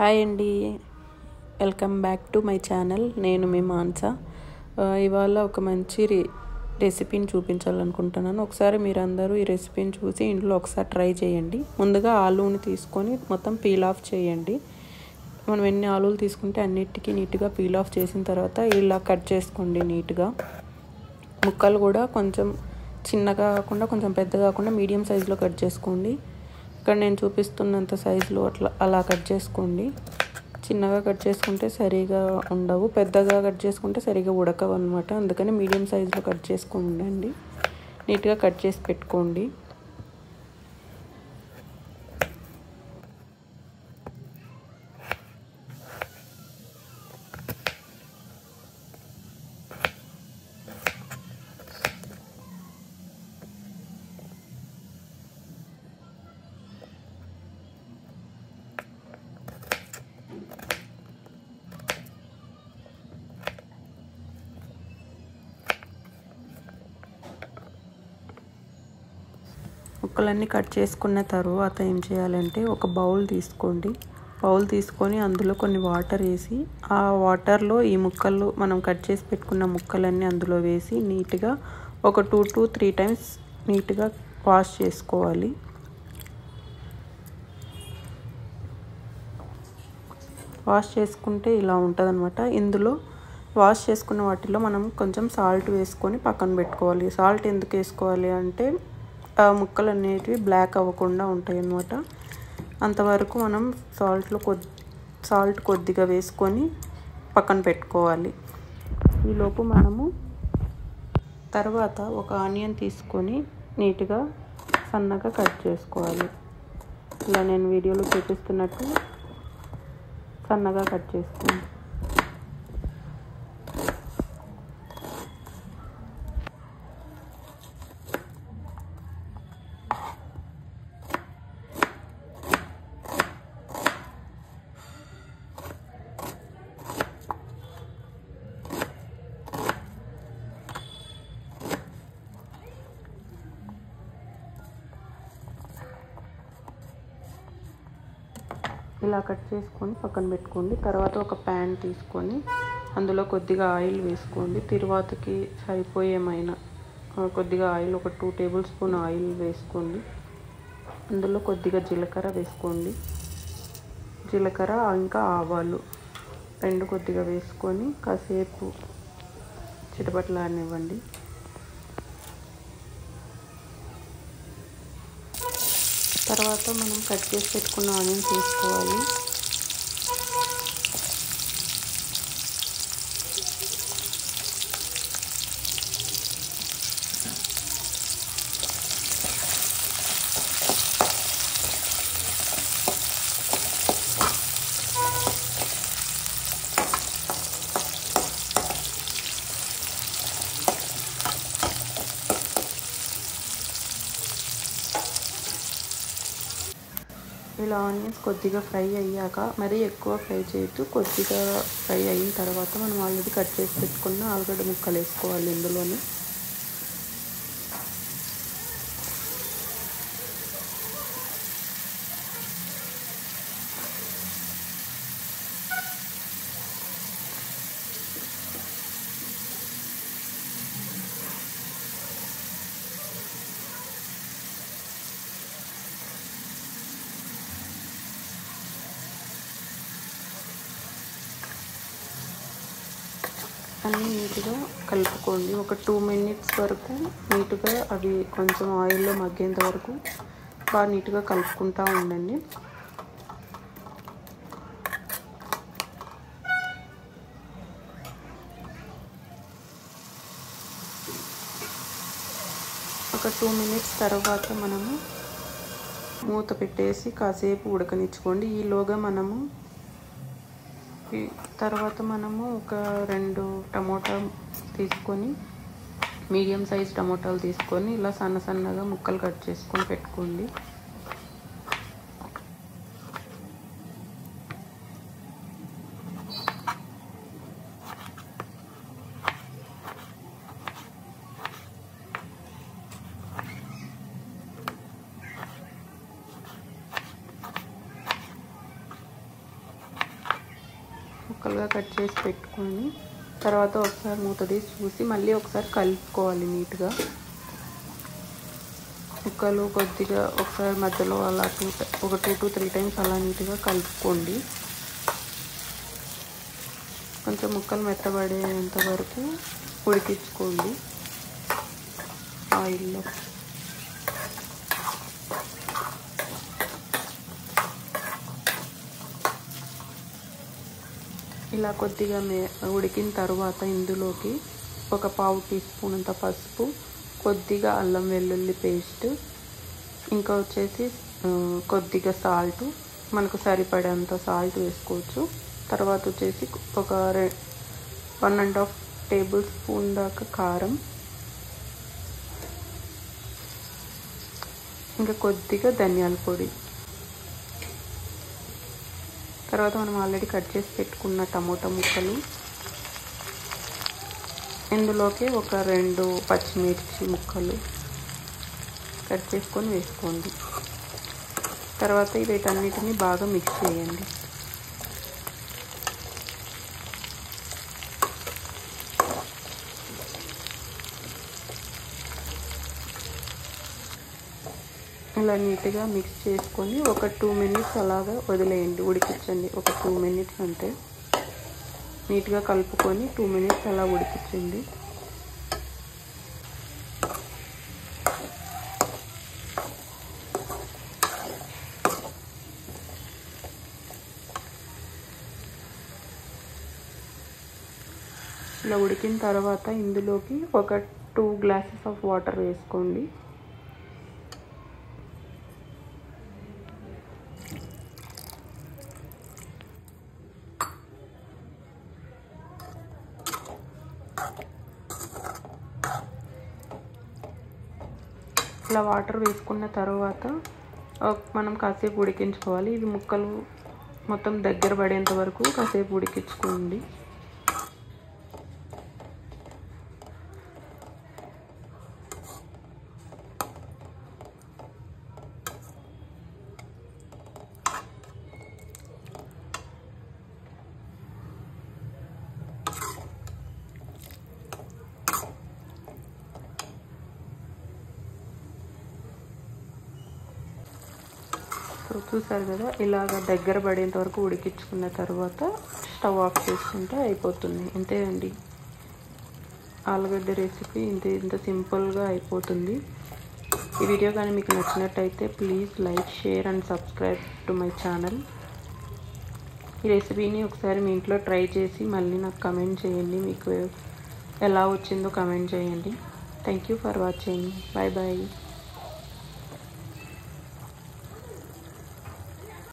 Hi అండి, welcome back to my channel. నేను మీ మాన్స. ఇవాళ ఒక మంచి రెసిపీని చూపించాలనుకుంటున్నాను. ఒకసారి మీరందరూ ఈ రెసిపీని చూసి ఇంట్లో ఒకసారి ట్రై చేయండి. ముందుగా ఆలూని తీసుకొని మొత్తం పీల్ ఆఫ్ చేయండి. మనం ఎన్ని ఆలూలు తీసుకుంటే అన్నిటికీ నీట్గా పీల్ ఆఫ్ చేసిన తర్వాత ఇలా కట్ చేసుకోండి. నీట్గా ముక్కలు కూడా కొంచెం చిన్నగా కాకుండా కొంచెం పెద్దగా కాకుండా మీడియం సైజులో కట్ చేసుకోండి. ఇక్కడ నేను చూపిస్తున్నంత సైజులో అలా కట్ చేసుకోండి. చిన్నగా కట్ చేసుకుంటే సరిగా ఉండవు, పెద్దగా కట్ చేసుకుంటే సరిగా ఉడకవు అనమాట. అందుకని మీడియం సైజులో కట్ చేసుకోండి. నీట్గా కట్ చేసి పెట్టుకోండి. ముక్కలన్నీ కట్ చేసుకున్న తర్వాత ఏం చేయాలంటే ఒక బౌల్ తీసుకోండి. బౌల్ తీసుకొని అందులో కొన్ని వాటర్ వేసి ఆ వాటర్లో ఈ ముక్కలు మనం కట్ చేసి పెట్టుకున్న ముక్కలన్నీ అందులో వేసి నీట్గా ఒక 2 to 3 times నీట్గా వాష్ చేసుకోవాలి. వాష్ చేసుకుంటే ఇలా ఉంటుంది అనమాట. ఇందులో వాష్ చేసుకున్న వాటిలో మనం కొంచెం సాల్ట్ వేసుకొని పక్కన పెట్టుకోవాలి. సాల్ట్ ఎందుకు వేసుకోవాలి అంటే ముక్కలు అనేటివి బ్లాక్ అవ్వకుండా ఉంటాయి అన్నమాట. అంతవరకు మనం సాల్ట్ కొద్దిగా వేసుకొని పక్కన పెట్టుకోవాలి. ఈలోపు మనము తర్వాత ఒక ఆనియన్ తీసుకొని నీట్గా సన్నగా కట్ చేసుకోవాలి. ఇలా నేను వీడియోలో చూపిస్తున్నట్టు సన్నగా కట్ చేసుకోండి. ఇలా కట్ చేసుకొని పక్కన పెట్టుకోండి. తర్వాత ఒక ప్యాన్ తీసుకొని అందులో కొద్దిగా ఆయిల్ వేసుకోండి. తిరువాతకి సరిపోయేమైనా కొద్దిగా ఆయిల్, ఒక 2 tablespoon ఆయిల్ వేసుకోండి. అందులో కొద్దిగా జీలకర్ర వేసుకోండి. జీలకర్ర ఇంకా ఆవాలు రెండు కొద్దిగా వేసుకొని కాసేపు చిటపటలాడనివ్వండి. తర్వాత మనం కట్ చేసి పెట్టుకున్న ఆనియన్స్ వేసుకోవాలి. ఇలా ఆనియన్స్ కొద్దిగా ఫ్రై అయ్యాక, మరీ ఎక్కువ ఫ్రై చేయొద్దు, కొద్దిగా ఫ్రై అయిన తర్వాత మనం ఆల్రెడీ కట్ చేసి పెట్టుకున్న ఆలుగడ్డ ముక్కలు వేసుకోవాలి ఇందులోనే. అన్నీ నీట్గా కలుపుకోండి. ఒక 2 minutes వరకు నీట్గా అవి కొంచెం ఆయిల్లో మగ్గేంత వరకు బాగా నీట్గా కలుపుకుంటూ ఉండండి. ఒక 2 minutes తర్వాత మనము మూత పెట్టేసి కాసేపు ఉడకనిచ్చుకోండి. ఈలోగా తర్వాత మనము ఒక 2 టమోటా తీసుకొని, మీడియం సైజ్ టమోటాలు తీసుకొని ఇలా సన్నగా ముక్కలు కట్ చేసుకొని పెట్టుకోండి. ముక్కలుగా కట్ చేసి పెట్టుకొని తర్వాత ఒకసారి మూత తీసి చూసి మళ్ళీ ఒకసారి కలుపుకోవాలి నీట్గా. ముక్కలు కొద్దిగా ఒకసారి మధ్యలో అలా ఒక 2 to 3 టైమ్స్ అలా నీట్గా కలుపుకోండి. కొంచెం ముక్కలు మెత్తబడేంత వరకు ఉడికించుకోండి ఆయిల్లో. ఇలా కొద్దిగా ఉడికిన తర్వాత ఇందులోకి ఒక 1/2 టీ స్పూన్ అంత పసుపు, కొద్దిగా అల్లం వెల్లుల్లి పేస్ట్, ఇంకా వచ్చేసి కొద్దిగా సాల్ట్, మనకు సరిపడేంత సాల్ట్ వేసుకోవచ్చు. తర్వాత వచ్చేసి ఒక 1.5 టేబుల్ స్పూన్ దాకా కారం, ఇంకా కొద్దిగా ధనియాల పొడి. తర్వాత మనం ఆల్రెడీ కట్ చేసి పెట్టుకున్న టమోటా ముక్కలు, ఇందులోకి ఒక 2 పచ్చిమిర్చి ముక్కలు కట్ చేసుకొని వేసుకోండి. తర్వాత వీటన్నిటిని బాగా మిక్స్ చేయండి. ఇలా నీట్గా మిక్స్ చేసుకొని ఒక 2 మినిట్స్ అలాగా వదిలేయండి, ఉడికించండి. ఒక 2 మినిట్స్ అంటే నీట్గా కలుపుకొని 2 మినిట్స్ అలా ఉడికించండి. ఇలా ఉడికిన తర్వాత ఇందులోకి ఒక 2 గ్లాసెస్ ఆఫ్ వాటర్ వేసుకోండి. ఇలా వాటర్ వేసుకున్న తర్వాత మనం కాసేపు ఉడికించుకోవాలి. ఇవి ముక్కలు మొత్తం దగ్గర పడేంత వరకు కాసేపు ఉడికించుకోండి. చూసారు కదా, ఇలాగ దగ్గర పడేంత వరకు ఉడికించుకున్న తర్వాత స్టవ్ ఆఫ్ చేసుకుంటే అయిపోతుంది. అంతే అండి, ఆలుగడ్డ రెసిపీ ఇంత సింపుల్గా అయిపోతుంది. ఈ వీడియో కానీ మీకు నచ్చినట్టయితే please like, share and subscribe to my channel. ఈ రెసిపీని ఒకసారి మీ ఇంట్లో ట్రై చేసి మళ్ళీ నాకు కమెంట్ చేయండి, మీకు ఎలా వచ్చిందో కమెంట్ చేయండి. Thank you for watching. Bye bye.